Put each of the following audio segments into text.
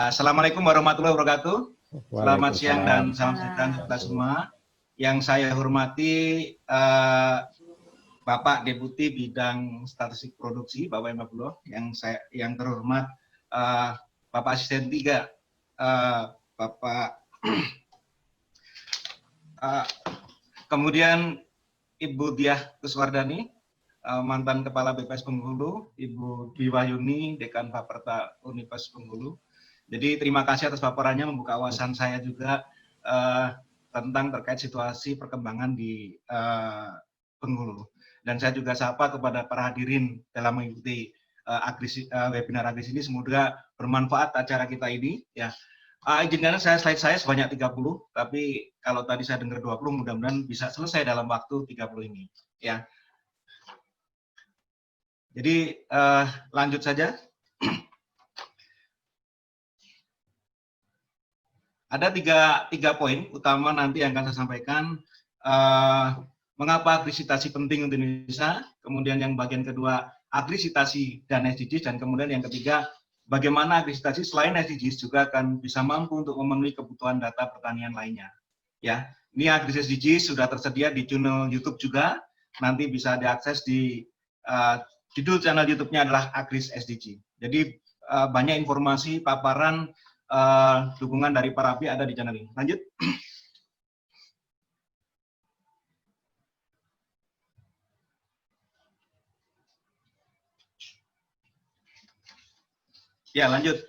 Assalamualaikum warahmatullahi wabarakatuh. Selamat siang dan salam Waalaikumsalam. sejahtera untuk kita semua. Yang saya hormati Bapak Deputi Bidang Statistik Produksi, Bapak Imabulo. Yang terhormat Bapak Asisten 3, Bapak kemudian Ibu Diah Kuswardani, mantan Kepala BPS Bengkulu, Ibu Dwi Wahyuni, Dekan Faperta Universitas Bengkulu. Jadi terima kasih atas paparannya, membuka wawasan saya juga tentang terkait situasi perkembangan di Bengkulu. Dan saya juga sapa kepada para hadirin dalam mengikuti webinar Agris ini, semoga bermanfaat acara kita ini. Ya, izinkan slide saya sebanyak 30, tapi kalau tadi saya dengar 20, mudah-mudahan bisa selesai dalam waktu 30 ini. Ya. Jadi lanjut saja. Ada tiga poin utama nanti yang akan saya sampaikan. Mengapa agrisitasi penting untuk Indonesia, kemudian yang bagian kedua agrisitasi dan SDGs, dan kemudian yang ketiga bagaimana agrisitasi selain SDGs juga akan bisa mampu untuk memenuhi kebutuhan data pertanian lainnya. Ya, ini Agris SDGs sudah tersedia di channel YouTube juga, nanti bisa diakses di judul channel YouTube-nya adalah Agris SDG. Jadi banyak informasi paparan dukungan dari para pihak ada di channel ini. Lanjut. Ya, lanjut.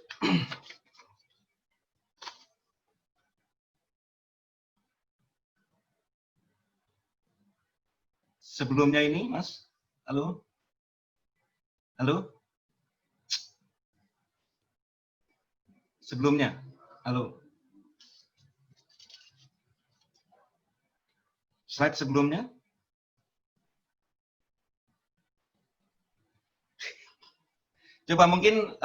Sebelumnya ini, Mas. Halo? Halo? Sebelumnya. Halo? Slide sebelumnya. Coba mungkin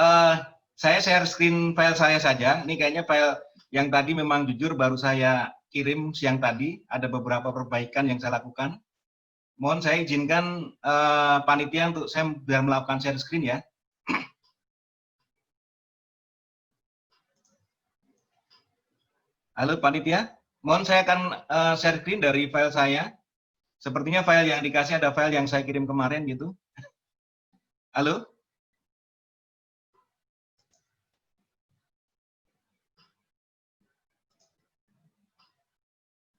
saya share screen file saya saja. Ini kayaknya file yang tadi memang jujur baru saya kirim siang tadi. Ada beberapa perbaikan yang saya lakukan. Mohon saya izinkan panitia untuk saya biar melakukan share screen ya. Halo panitia, mohon saya akan share screen dari file saya. Sepertinya file yang dikasih ada file yang saya kirim kemarin gitu. Halo?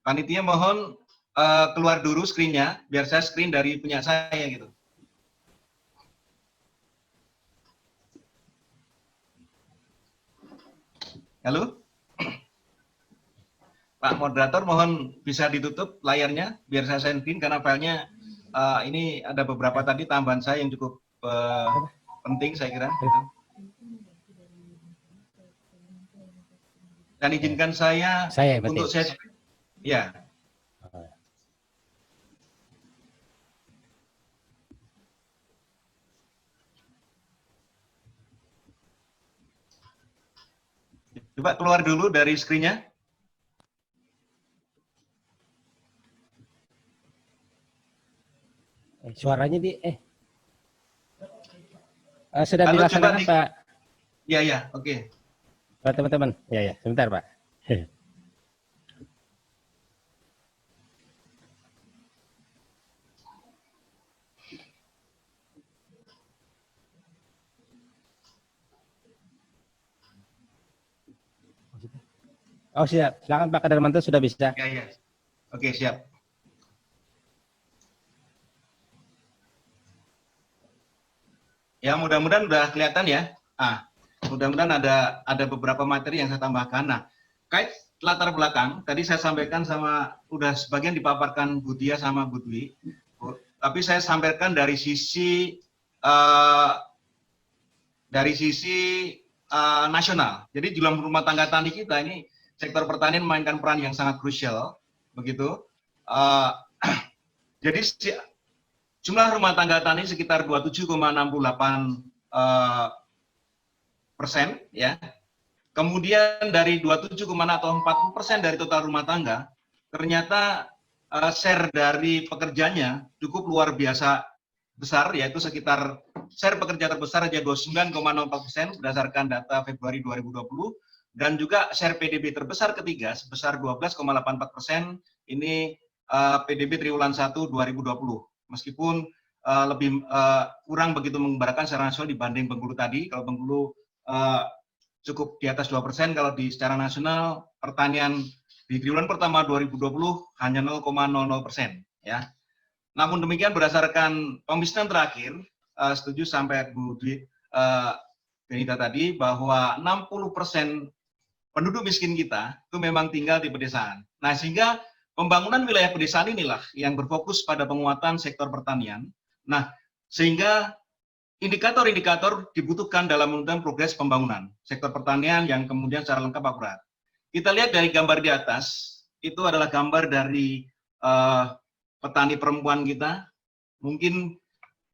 Panitia mohon keluar dulu screen-nya, biar saya screen dari punya saya gitu. Halo? Pak moderator mohon bisa ditutup layarnya, biar saya screen karena filenya ini ada beberapa tadi tambahan saya yang cukup penting saya kira. Gitu. Dan izinkan saya untuk saya ya. Coba keluar dulu dari screen-nya. Suaranya sudah dilaksanakan, Pak. Ya, ya, oke. Pak teman-teman. Ya, sebentar, Pak. Oh, siap. Silakan Pak Kadarmanto, sudah bisa. Ya. Oke, siap. Ya, mudah-mudahan udah kelihatan ya. Mudah-mudahan ada beberapa materi yang saya tambahkan. Nah, kait latar belakang, tadi saya sampaikan udah sebagian dipaparkan Bu Dia sama Bu Dwi. Tapi saya sampaikan dari sisi nasional. Jadi dalam rumah tangga tani kita ini, sektor pertanian memainkan peran yang sangat krusial, begitu. Jadi jumlah rumah tangga tani sekitar 27,68%, ya. Kemudian dari 27, atau 40% dari total rumah tangga, ternyata share dari pekerjanya cukup luar biasa besar, yaitu sekitar share pekerja terbesar aja 29,04% berdasarkan data Februari 2020, dan juga share PDB terbesar ketiga sebesar 12,84%, ini PDB triwulan 1 2020. Meskipun lebih kurang begitu menggambarkan secara nasional dibanding Bengkulu tadi. Kalau Bengkulu cukup di atas 2%, kalau di secara nasional pertanian di triwulan pertama 2020 hanya 0,00%, ya. Namun demikian berdasarkan pemisahan terakhir, setuju sampai Bu Benita tadi bahwa 60% penduduk miskin kita itu memang tinggal di pedesaan. Nah, sehingga pembangunan wilayah pedesaan inilah yang berfokus pada penguatan sektor pertanian. Nah, sehingga indikator-indikator dibutuhkan dalam menentukan progres pembangunan sektor pertanian yang kemudian secara lengkap akurat. Kita lihat dari gambar di atas, itu adalah gambar dari petani perempuan kita. Mungkin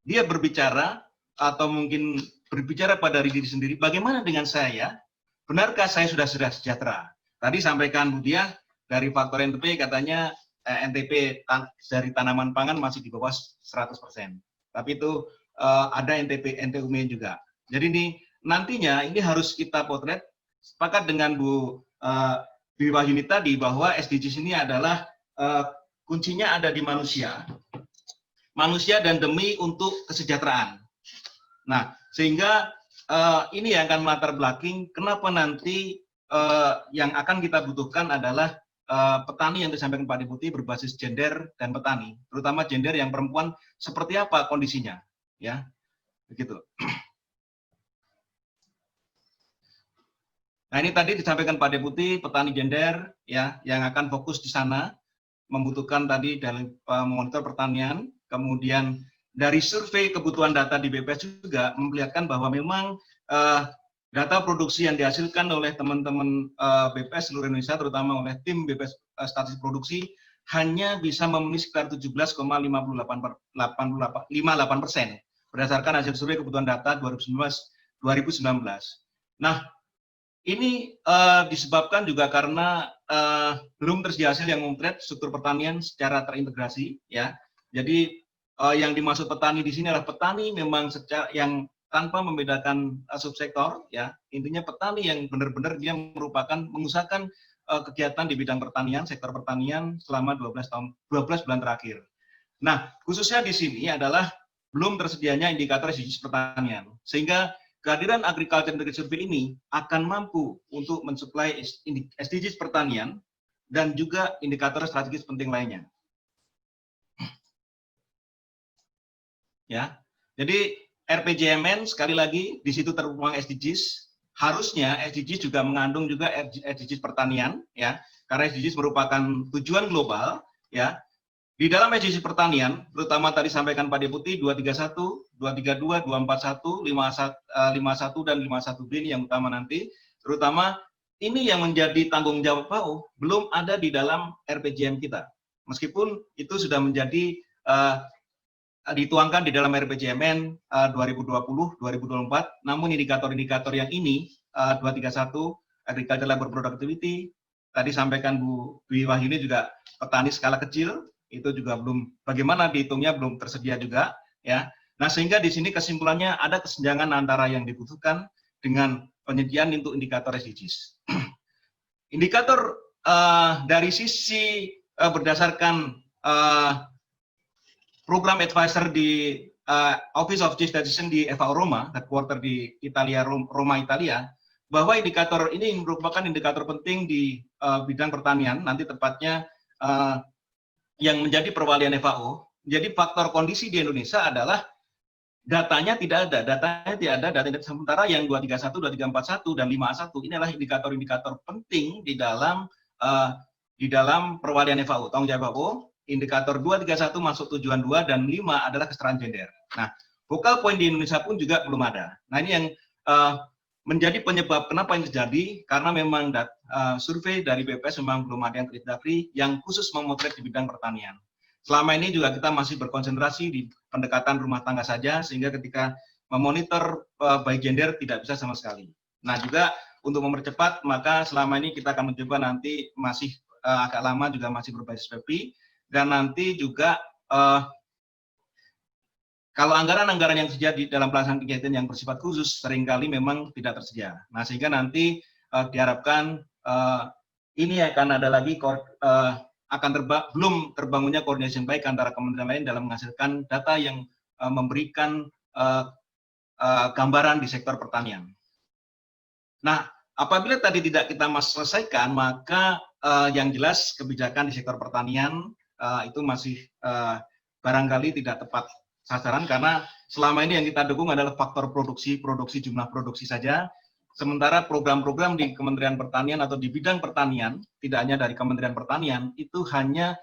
dia berbicara atau mungkin berbicara pada diri sendiri, bagaimana dengan saya? Benarkah saya sudah sejahtera? Tadi sampaikan Bu Diah, dari faktor NTP katanya NTP dari tanaman pangan masih di bawah 100%. Tapi itu ada NTUM juga. Jadi ini nantinya ini harus kita potret, sepakat dengan Bu Dwi Wahyuni tadi bahwa SDGs ini adalah kuncinya ada di manusia dan demi untuk kesejahteraan. Nah, sehingga ini yang akan melatar belakang kenapa nanti yang akan kita butuhkan adalah petani yang disampaikan Pak Deputi berbasis gender dan petani, terutama gender yang perempuan seperti apa kondisinya, ya, begitu. Nah, ini tadi disampaikan Pak Deputi petani gender, ya, yang akan fokus di sana, membutuhkan tadi dari monitor pertanian, kemudian dari survei kebutuhan data di BPS juga memperlihatkan bahwa memang data produksi yang dihasilkan oleh teman-teman BPS seluruh Indonesia, terutama oleh tim BPS statistik produksi, hanya bisa memenuhi sekitar 17,58% berdasarkan hasil survei kebutuhan data 2019. Nah, ini disebabkan juga karena belum tersedia hasil yang konkret struktur pertanian secara terintegrasi, ya. Jadi yang dimaksud petani di sini adalah petani memang yang tanpa membedakan subsektor, ya. Intinya petani yang benar-benar dia merupakan mengusahakan kegiatan di bidang pertanian, sektor pertanian selama 12 bulan terakhir. Nah, khususnya di sini adalah belum tersedianya indikator SDGs pertanian, sehingga kehadiran Agriculture Integrated Survey ini akan mampu untuk mensuplai SDGs pertanian dan juga indikator strategis penting lainnya. Ya, jadi RPJMN sekali lagi di situ tertuang SDGs. Harusnya SDGs juga mengandung juga SDGs pertanian, ya, karena SDGs merupakan tujuan global, ya. Di dalam SDGs pertanian, terutama tadi sampaikan Pak Deputi 231, 232, 241, 51 dan 51B ini yang utama nanti, terutama ini yang menjadi tanggung jawab FAO belum ada di dalam RPJM kita. Meskipun itu sudah menjadi dituangkan di dalam RPJMN 2020-2024, namun indikator-indikator yang ini 231 Agriculture Labor Productivity, tadi sampaikan Bu Dwi Wahyuni juga petani skala kecil, itu juga belum, bagaimana dihitungnya belum tersedia juga, ya. Nah, sehingga di sini kesimpulannya ada kesenjangan antara yang dibutuhkan dengan penyediaan untuk indikator SDGs. Indikator dari sisi berdasarkan program advisor di Office of Chief Statistician di FAO Roma, headquarter di Italia, Roma, Italia, bahwa indikator ini merupakan indikator penting di bidang pertanian, nanti tepatnya yang menjadi perwalian FAO. Jadi faktor kondisi di Indonesia adalah datanya tidak ada, data sementara yang 231, 2341 dan 51 ini adalah indikator-indikator penting di dalam perwalian FAO, tanggung jawab FAO. Indikator 231 masuk tujuan 2 dan 5 adalah kesetaraan gender. Nah, focal point di Indonesia pun juga belum ada. Nah, ini yang menjadi penyebab kenapa ini terjadi, karena memang survei dari BPS memang belum ada yang terintegrasi yang khusus memotret di bidang pertanian. Selama ini juga kita masih berkonsentrasi di pendekatan rumah tangga saja, sehingga ketika memonitor by gender tidak bisa sama sekali. Nah, juga untuk mempercepat, maka selama ini kita akan mencoba nanti masih agak lama juga masih berbasis PPI, dan nanti juga kalau anggaran-anggaran yang tersedia di dalam pelaksanaan kegiatan yang bersifat khusus seringkali memang tidak tersedia. Nah, sehingga nanti diharapkan ini akan ada lagi belum terbangunnya koordinasi yang baik antara kementerian lain dalam menghasilkan data yang memberikan gambaran di sektor pertanian. Nah, apabila tadi tidak kita selesaikan, maka yang jelas kebijakan di sektor pertanian itu masih barangkali tidak tepat sasaran, karena selama ini yang kita dukung adalah faktor produksi, jumlah produksi saja. Sementara program-program di Kementerian Pertanian atau di bidang pertanian, tidak hanya dari Kementerian Pertanian, itu hanya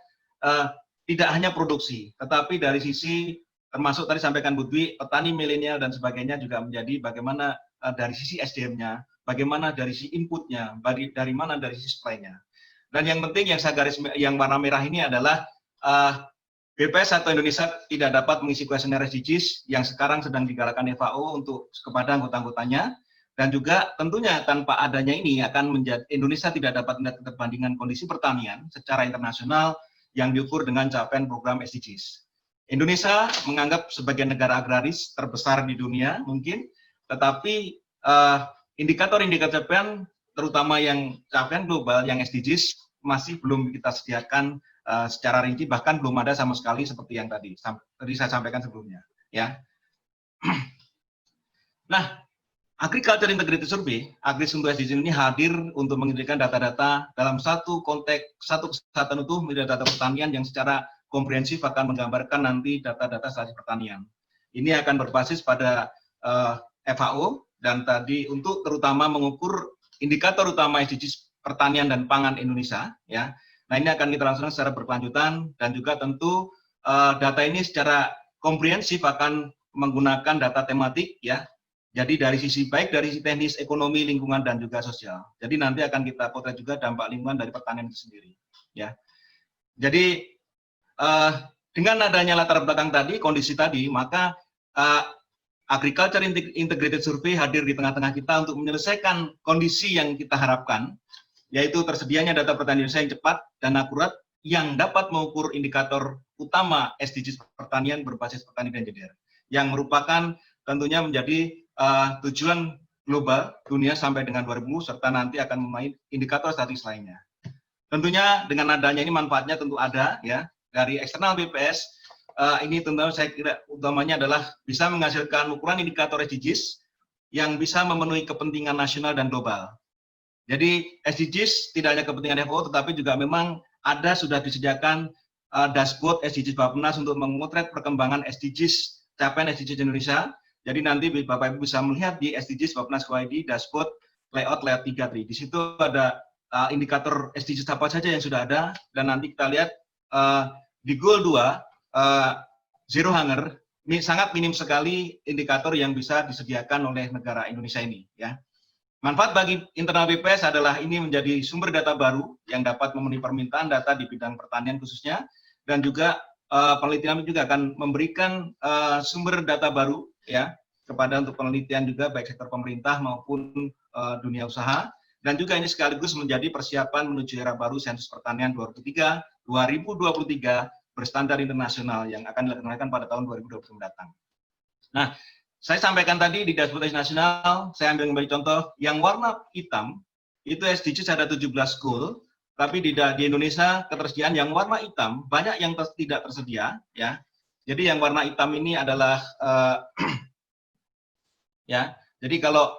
tidak hanya produksi, tetapi dari sisi termasuk tadi sampaikan Bu Dwi, petani milenial dan sebagainya juga menjadi bagaimana dari sisi SDM-nya, bagaimana dari sisi inputnya, dari mana dari sisi supply-nya. Dan yang penting yang saya yang warna merah ini adalah BPS atau Indonesia tidak dapat mengisi kuesioner SDGs yang sekarang sedang digalakkan FAO untuk kepada anggota-anggotanya, dan juga tentunya tanpa adanya ini akan menjadi Indonesia tidak dapat melihat keterbandingan kondisi pertanian secara internasional yang diukur dengan capaian program SDGs. Indonesia menganggap sebagai negara agraris terbesar di dunia mungkin, tetapi indikator-indikator capaian terutama yang capaian global yang SDGs masih belum kita sediakan secara rinci, bahkan belum ada sama sekali seperti yang tadi saya sampaikan sebelumnya, ya. Nah, Agriculture Integrated Survey, Agris untuk SDGs ini hadir untuk mengintegrasikan data-data dalam satu konteks, satu kesatuan utuh menjadi data pertanian yang secara komprehensif akan menggambarkan nanti data-data statistik pertanian. Ini akan berbasis pada FAO dan tadi untuk terutama mengukur indikator utama SDGs pertanian dan pangan Indonesia, ya. Nah, ini akan kita langsungkan secara berkelanjutan, dan juga tentu data ini secara komprehensif akan menggunakan data tematik, ya. Jadi dari sisi baik dari sisi teknis, ekonomi, lingkungan, dan juga sosial. Jadi nanti akan kita potret juga dampak lingkungan dari pertanian itu sendiri, ya. Jadi dengan adanya latar belakang tadi, kondisi tadi, maka Agriculture Integrated Survey hadir di tengah-tengah kita untuk menyelesaikan kondisi yang kita harapkan, yaitu tersedianya data pertanian Indonesia yang cepat dan akurat yang dapat mengukur indikator utama SDGs pertanian berbasis petani dan jeder, yang merupakan tentunya menjadi tujuan global dunia sampai dengan 2000, serta nanti akan memain indikator statistik lainnya. Tentunya dengan adanya ini manfaatnya tentu ada, ya, dari eksternal BPS. Ini tentu saya kira utamanya adalah bisa menghasilkan ukuran indikator SDGs yang bisa memenuhi kepentingan nasional dan global. Jadi SDGs tidak hanya kepentingan FAO, tetapi juga memang ada sudah disediakan dashboard SDGs Bappenas untuk memotret perkembangan SDGs, capaian SDGs Indonesia. Jadi nanti Bapak Ibu bisa melihat di SDGs Bappenas KID dashboard layout 3. Di situ ada indikator SDGs apa saja yang sudah ada, dan nanti kita lihat di goal 2 zero hunger, ini sangat minim sekali indikator yang bisa disediakan oleh negara Indonesia ini, ya. Manfaat bagi internal BPS adalah ini menjadi sumber data baru yang dapat memenuhi permintaan data di bidang pertanian khususnya, dan juga penelitian juga akan memberikan sumber data baru, ya, kepada untuk penelitian juga baik sektor pemerintah maupun dunia usaha, dan juga ini sekaligus menjadi persiapan menuju era baru sensus pertanian 2023 berstandar internasional yang akan dilaksanakan pada tahun 2020 mendatang. Nah, saya sampaikan tadi di dashboard nasional, saya ambil kembali contoh, yang warna hitam, itu SDGs ada 17 goal, tapi di Indonesia ketersediaan yang warna hitam, banyak yang tidak tersedia, ya. Jadi yang warna hitam ini adalah, ya, jadi kalau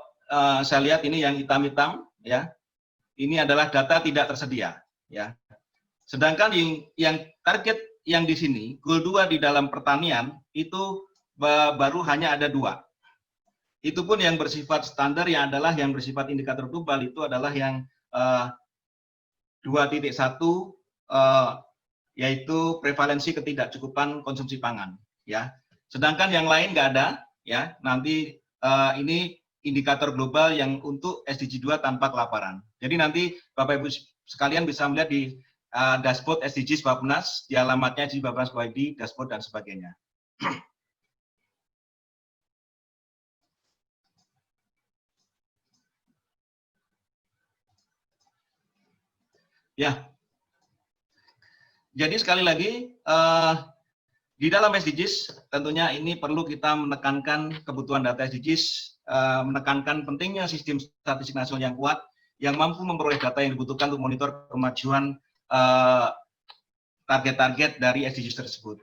saya lihat ini yang hitam-hitam, ya, ini adalah data tidak tersedia, ya. Sedangkan yang target yang di sini, goal 2 di dalam pertanian, itu baru hanya ada 2. Itu pun yang bersifat standar, yang adalah yang bersifat indikator global itu adalah yang 2.1 yaitu prevalensi ketidakcukupan konsumsi pangan, ya. Sedangkan yang lain nggak ada, ya. Nanti ini indikator global yang untuk SDG 2 tanpa kelaparan. Jadi nanti Bapak Ibu sekalian bisa melihat di dashboard SDGs Bappenas, di alamatnya di Bappenas KID, dashboard dan sebagainya. Ya, jadi sekali lagi Di dalam SDGs, tentunya ini perlu kita menekankan kebutuhan data SDGs, menekankan pentingnya sistem statistik nasional yang kuat, yang mampu memperoleh data yang dibutuhkan untuk monitor kemajuan target-target dari SDGs tersebut.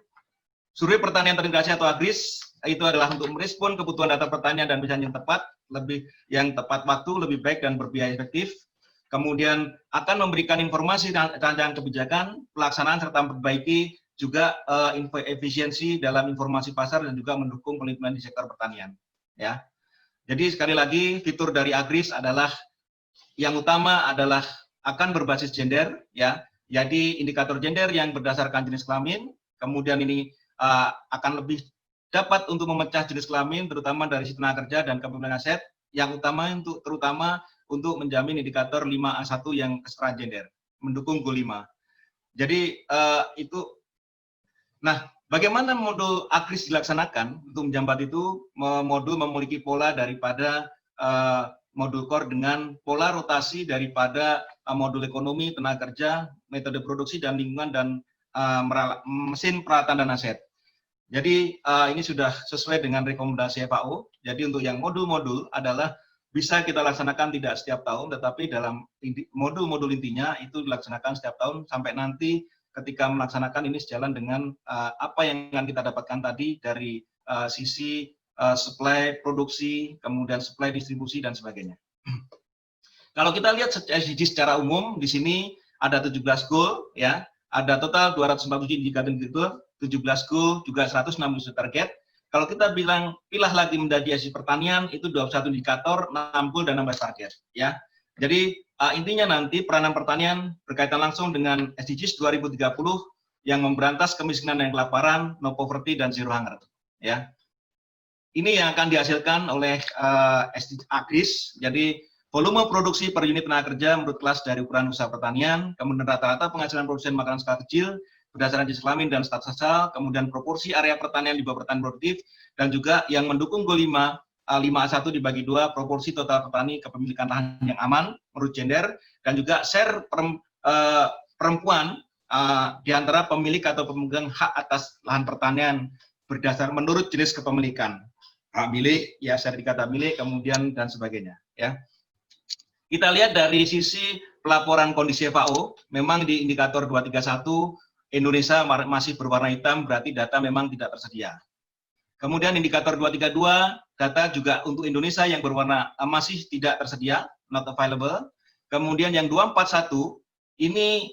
Survei pertanian terintegrasi atau AGRIS itu adalah untuk merespon kebutuhan data pertanian dan pesan yang tepat, yang tepat waktu, lebih baik dan berbiaya efektif. Kemudian akan memberikan informasi rancangan kebijakan, pelaksanaan serta memperbaiki juga efisiensi dalam informasi pasar dan juga mendukung pelindungan di sektor pertanian. Ya, jadi sekali lagi fitur dari AGRIS adalah yang utama adalah akan berbasis gender, ya. Jadi indikator gender yang berdasarkan jenis kelamin, kemudian ini akan lebih dapat untuk memecah jenis kelamin, terutama dari sisi tenaga kerja dan kepemilikan aset, yang utama terutama untuk menjamin indikator 5A1 yang kesetaraan gender, mendukung Goal 5. Jadi itu. Nah, bagaimana modul AGRIS dilaksanakan? Untuk menjambat itu, modul memiliki pola daripada modul core dengan pola rotasi daripada modul ekonomi, tenaga kerja, metode produksi dan lingkungan, dan mesin peralatan dan aset. Jadi ini sudah sesuai dengan rekomendasi FAO. Jadi untuk yang modul-modul adalah bisa kita laksanakan tidak setiap tahun, tetapi dalam modul-modul intinya itu dilaksanakan setiap tahun sampai nanti ketika melaksanakan ini sejalan dengan apa yang akan kita dapatkan tadi dari sisi supply produksi, kemudian supply distribusi dan sebagainya. Kalau kita lihat SDG secara umum, di sini ada 17 goal, ya, ada total 247 indikator, 17 goal, juga 160 target. Kalau kita pilah lagi menjadi SDG pertanian, itu 21 indikator, 6 goal dan 16 target. Ya. Jadi intinya nanti peranan pertanian berkaitan langsung dengan SDGs 2030 yang memberantas kemiskinan dan kelaparan, no poverty, dan zero hunger. Ya. Ini yang akan dihasilkan oleh SDG AGRIS. Jadi volume produksi per unit tenaga kerja menurut kelas dari ukuran usaha pertanian, kemudian rata-rata penghasilan produsen makanan skala kecil, berdasarkan jenis kelamin dan status sosial, kemudian proporsi area pertanian di bawah pertanian produktif, dan juga yang mendukung Goal 5A1 dibagi 2, proporsi total petani kepemilikan lahan yang aman menurut gender, dan juga share perempuan di antara pemilik atau pemegang hak atas lahan pertanian berdasar menurut jenis kepemilikan. Hak milik, ya sertifikat hak milik, kemudian dan sebagainya. Ya. Kita lihat dari sisi pelaporan kondisi FAO, memang di indikator 231 Indonesia masih berwarna hitam, berarti data memang tidak tersedia. Kemudian indikator 232, data juga untuk Indonesia yang berwarna masih tidak tersedia, not available. Kemudian yang 241, ini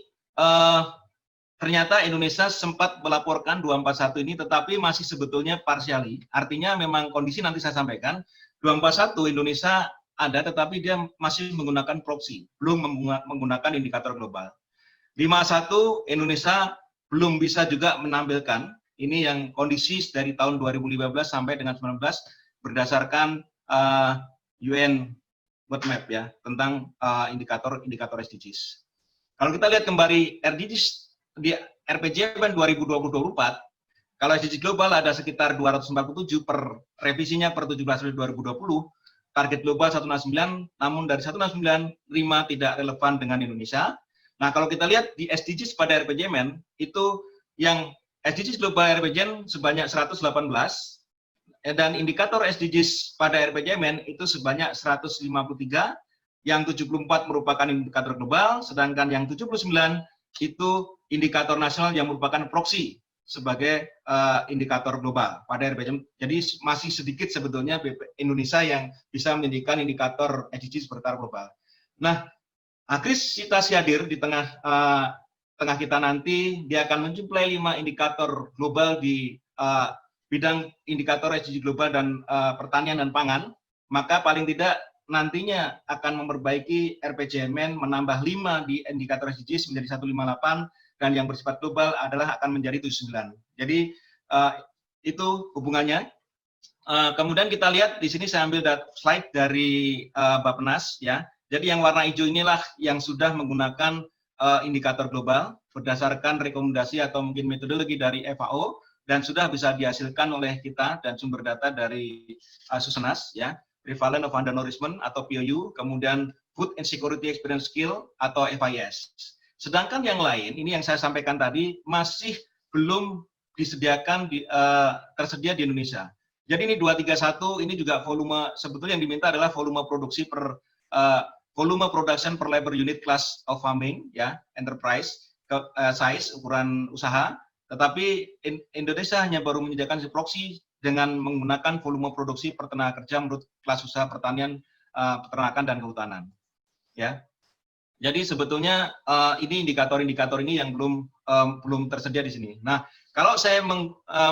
ternyata Indonesia sempat melaporkan 241 ini, tetapi masih sebetulnya partially. Artinya memang kondisi nanti saya sampaikan, 241 Indonesia ada, tetapi dia masih menggunakan proxy, belum menggunakan indikator global. 51 Indonesia belum bisa juga menampilkan, ini yang kondisi dari tahun 2015 sampai dengan 19 berdasarkan UN World Map, ya, tentang indikator SDGs. Kalau kita lihat kembali SDGs di RPJMN 2020-2024, kalau SDGs global ada sekitar 247 per revisinya per 17 Juli 2020, target global 169, namun dari 169, 5 tidak relevan dengan Indonesia. Nah, kalau kita lihat di SDGs pada RPJMN, itu yang SDGs global RPJMN sebanyak 118, dan indikator SDGs pada RPJMN itu sebanyak 153, yang 74 merupakan indikator global, sedangkan yang 79 itu indikator nasional yang merupakan proxy sebagai indikator global pada RPJMN. Jadi masih sedikit sebetulnya Indonesia yang bisa menjadikan indikator SDGs bertaraf global. Nah, AGRIS citasi hadir di tengah kita nanti, dia akan menjumpai 5 indikator global di bidang indikator SDGs global dan pertanian dan pangan, maka paling tidak nantinya akan memperbaiki RPJMN menambah 5 di indikator SDGs menjadi 158, dan yang bersifat global adalah akan menjadi 79. Jadi itu hubungannya. Kemudian kita lihat di sini saya ambil slide dari Bappenas, ya. Jadi yang warna hijau inilah yang sudah menggunakan indikator global berdasarkan rekomendasi atau mungkin metodologi dari FAO, dan sudah bisa dihasilkan oleh kita dan sumber data dari Susenas, ya. Prevalence of Undernourishment atau POU, kemudian Food Insecurity Experience Skill atau FIS. Sedangkan yang lain, ini yang saya sampaikan tadi, masih belum tersedia di Indonesia. Jadi ini 231 ini juga volume, sebetulnya yang diminta adalah volume produksi volume production per labor unit class of farming, ya, enterprise size ukuran usaha. Tetapi Indonesia hanya baru menyediakan proxy dengan menggunakan volume produksi per tenaga kerja menurut kelas usaha pertanian, peternakan dan kehutanan. Ya, jadi sebetulnya ini indikator-indikator ini yang belum tersedia di sini. Nah, kalau saya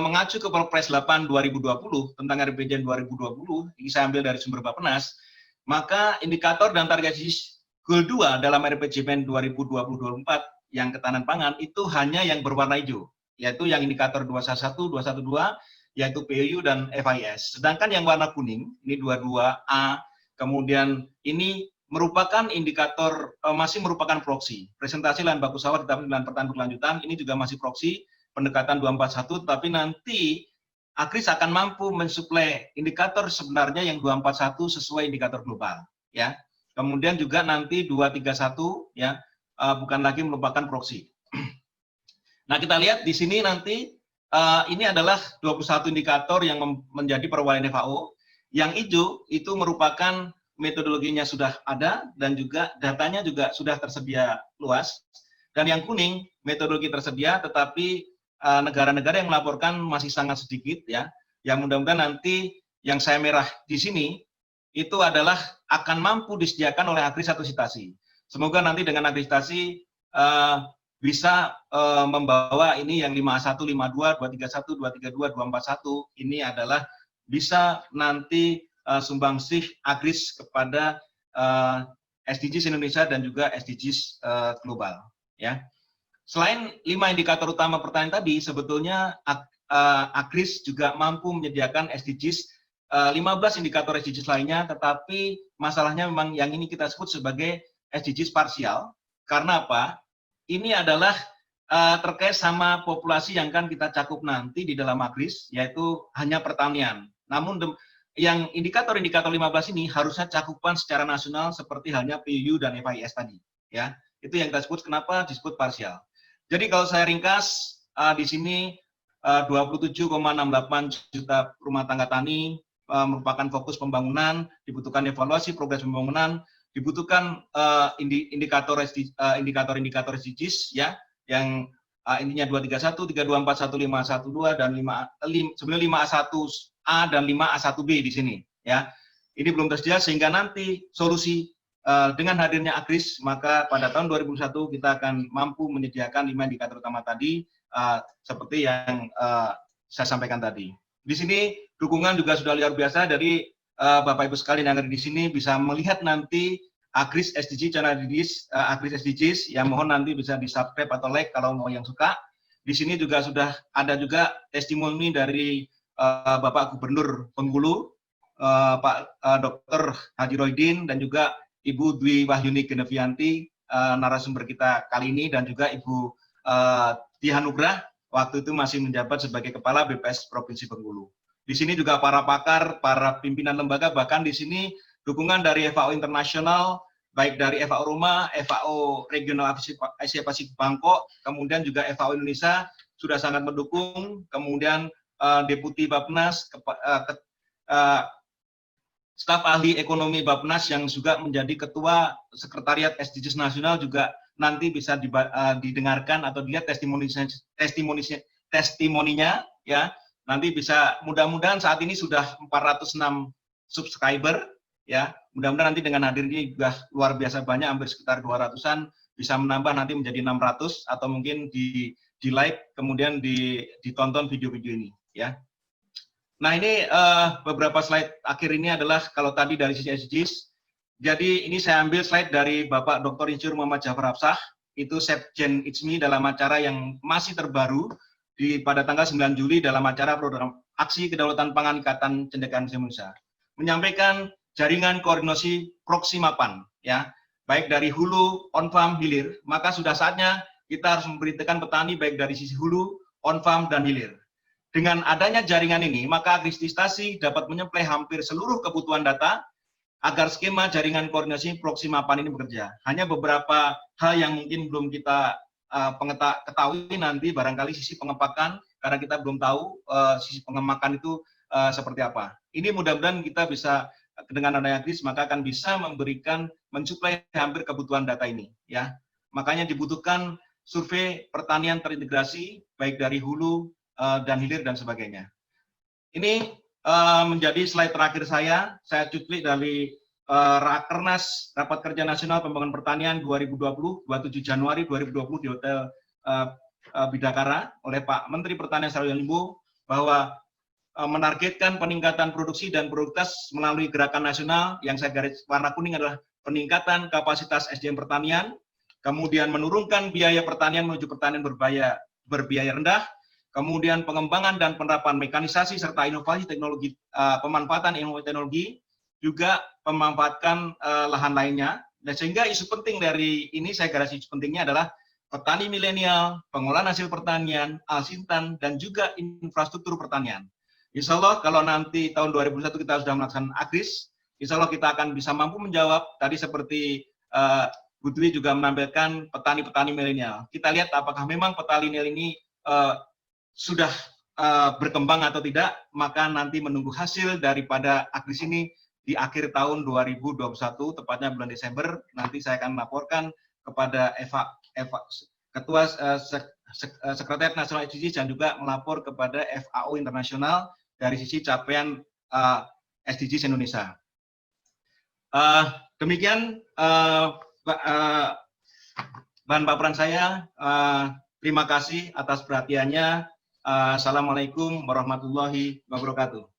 mengacu ke Perpres 8 2020 tentang RPJMD 2020, ini saya ambil dari sumber Bappenas, maka indikator dan target SDGs Goal 2 dalam RPJMD 2020-2024 yang ketahanan pangan itu hanya yang berwarna hijau, yaitu yang indikator 211, 212, yaitu POU dan FIS. Sedangkan yang warna kuning, ini 22A, kemudian ini merupakan indikator, masih merupakan proxy. Presentasi lahan baku sawah di lahan pertanian berkelanjutan, ini juga masih proxy, pendekatan 241, tapi nanti Akris akan mampu mensuplai indikator sebenarnya yang 241 sesuai indikator global, ya. Kemudian juga nanti 231, ya, bukan lagi merupakan proxy. Nah, kita lihat di sini nanti ini adalah 21 indikator yang menjadi perwakilan FAO. Yang hijau itu merupakan metodologinya sudah ada dan juga datanya juga sudah tersedia luas. Dan yang kuning metodologi tersedia, tetapi negara-negara yang melaporkan masih sangat sedikit, ya. Yang mudah-mudahan nanti yang saya merah di sini itu adalah akan mampu disediakan oleh Akris atau Sitasi. Semoga nanti dengan akreditasi bisa membawa ini yang 51, 52, 231, 232, 241 ini adalah bisa nanti sumbangsih Akris kepada SDGs Indonesia dan juga SDGs global, ya. Selain 5 indikator utama pertanian tadi, sebetulnya Akris juga mampu menyediakan SDGs 15 indikator SDGs lainnya, tetapi masalahnya memang yang ini kita sebut sebagai SDGs parsial. Karena apa? Ini adalah terkait sama populasi yang kan kita cakup nanti di dalam Akris, yaitu hanya pertanian. Namun yang indikator-indikator 15 ini harusnya cakupan secara nasional seperti halnya PUU dan FIS tadi, ya. Itu yang kita sebut kenapa disebut parsial. Jadi kalau saya ringkas di sini 27,68 juta rumah tangga tani merupakan fokus pembangunan, dibutuhkan evaluasi progres pembangunan, dibutuhkan indikator-indikator SDGs, ya, yang intinya 231, 3241, 1512 dan 5A1A dan 5A1B di sini, ya. Ini belum tersedia sehingga nanti solusi dengan hadirnya Akris, maka pada tahun 2021 kita akan mampu menyediakan 5 indikator utama tadi seperti yang saya sampaikan tadi. Di sini dukungan juga sudah luar biasa dari Bapak Ibu sekalian yang ada di sini, bisa melihat nanti Akris SDG, channel Akris SDGs, yang mohon nanti bisa di-subscribe atau like kalau mau yang suka. Di sini juga sudah ada juga testimoni dari Bapak Gubernur Bengkulu, Pak Dr. Haji Roidin, dan juga Ibu Dwi Wahyuni Genevianti, narasumber kita kali ini, dan juga Ibu Tia Nugrah, waktu itu masih menjabat sebagai Kepala BPS Provinsi Bengkulu. Di sini juga para pakar, para pimpinan lembaga, bahkan di sini dukungan dari FAO Internasional, baik dari FAO Roma, FAO Regional Asia Pasifik Bangkok, kemudian juga FAO Indonesia sudah sangat mendukung, kemudian Deputi Bappenas, staf ahli ekonomi Bappenas yang juga menjadi ketua sekretariat SDGs nasional juga nanti bisa didengarkan atau dilihat testimoninya, ya. Nanti bisa, mudah-mudahan saat ini sudah 406 subscriber, ya. Mudah-mudahan nanti dengan hadir ini juga luar biasa banyak, hampir sekitar 200-an, bisa menambah nanti menjadi 600 atau mungkin di like kemudian ditonton video-video ini, ya. Nah, ini beberapa slide akhir ini adalah kalau tadi dari sisi SDGs. Jadi ini saya ambil slide dari Bapak Dr. Insinyur Muhammad Jafar Hafsah, itu Sekjen ICMI dalam acara yang masih terbaru pada tanggal 9 Juli dalam acara program Aksi Kedaulatan Pangan Ikatan Cendekiawan Indonesia. Menyampaikan jaringan koordinasi proxy mapan, ya, baik dari hulu, on farm, hilir, maka sudah saatnya kita harus memberitakan petani baik dari sisi hulu, on farm, dan hilir. Dengan adanya jaringan ini, maka Akris-Sitasi dapat menyuplai hampir seluruh kebutuhan data agar skema jaringan koordinasi proxy mapan ini bekerja. Hanya beberapa hal yang mungkin belum kita ketahui nanti, barangkali sisi pengepakan, karena kita belum tahu sisi pengembangan itu seperti apa. Ini mudah-mudahan kita bisa dengan adanya kris maka akan bisa mensuplai hampir kebutuhan data ini, ya. Makanya dibutuhkan survei pertanian terintegrasi baik dari hulu dan hilir dan sebagainya. Ini menjadi slide terakhir saya cuplik dari Rakernas Rapat Kerja Nasional Pembangunan Pertanian 2020, 27 Januari 2020 di Hotel Bidakara oleh Pak Menteri Pertanian Syahrul Yassin Limpo, bahwa menargetkan peningkatan produksi dan produktivitas melalui gerakan nasional yang saya garis warna kuning adalah peningkatan kapasitas SDM pertanian, kemudian menurunkan biaya pertanian menuju pertanian berbiaya rendah, kemudian pengembangan dan penerapan mekanisasi serta inovasi teknologi, pemanfaatan inovasi teknologi, juga memanfaatkan lahan lainnya. Dan sehingga isu penting dari ini, saya garis isu pentingnya adalah petani milenial, pengolahan hasil pertanian, alsintan, dan juga infrastruktur pertanian. Insya Allah kalau nanti tahun 2001 kita sudah melaksanakan AGRIS, insya Allah kita akan bisa mampu menjawab tadi seperti Bu Dwi juga menampilkan petani-petani milenial. Kita lihat apakah memang petani milenial ini sudah berkembang atau tidak, maka nanti menunggu hasil daripada AGRIS ini di akhir tahun 2021, tepatnya bulan Desember, nanti saya akan melaporkan kepada Ketua Sekretariat Nasional SDGs dan juga melapor kepada FAO Internasional dari sisi capaian SDGs Indonesia. Demikian bahan paparan saya. Terima kasih atas perhatiannya. Assalamualaikum warahmatullahi wabarakatuh.